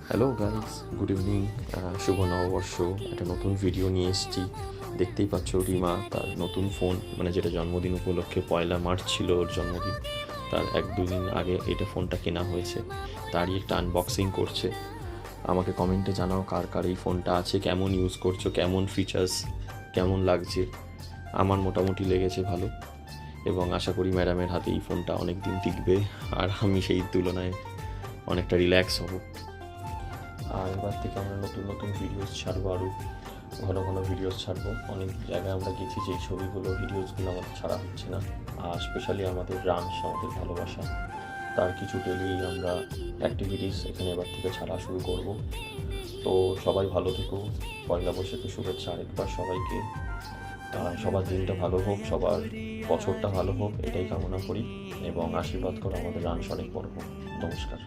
Hello guys, good evening. শুভ নববর্ষ। একটা নতুন ভিডিও নিয়ে এসেছি। দেখতেই পাচ্ছ রিমা তার নতুন ফোন, মানে যেটা জন্মদিন উপলক্ষে 1 মার্চ ছিল ওর জন্মদিন, তার 1-2 দিন আগে এটা ফোনটা কেনা হয়েছে, তারই একটা আনবক্সিং করছে। আমাকে কমেন্টে জানাও কার কার এই ফোনটা আছে, কেমন ইউজ করছো, কেমন ফিচার্স, কেমন লাগছে। আমার মোটামুটি লেগেছে ভালো, এবং আশা করি ম্যাডামের হাতে এই ফোনটা অনেক দিন টিকবে, আর আমি সেই তুলনায় অনেকটা রিল্যাক্স হব। আর এবার থেকে আমরা নতুন নতুন ভিডিওস ছাড়বো, আরও ঘন ঘন ভিডিওস ছাড়বো। অনেক জায়গায় আমরা গেছি যেই ছবিগুলো, ভিডিওসগুলো আমাদের ছাড়া হচ্ছে না। আর স্পেশালি আমাদের রানস, আমাদের ভালোবাসা, তার কিছু ডেলি আমরা অ্যাক্টিভিটিস এখানে এবার থেকে ছাড়া শুরু করব। তো সবাই ভালো থেকো। পয়লা বৈশাখের শুভেচ্ছা আরেকবার সবাইকে। সবার দিনটা ভালো হোক, সবার বছরটা ভালো হোক, এটাই কামনা করি, এবং আশীর্বাদ করো আমাদের রানস অনেক বড় হোক। নমস্কার।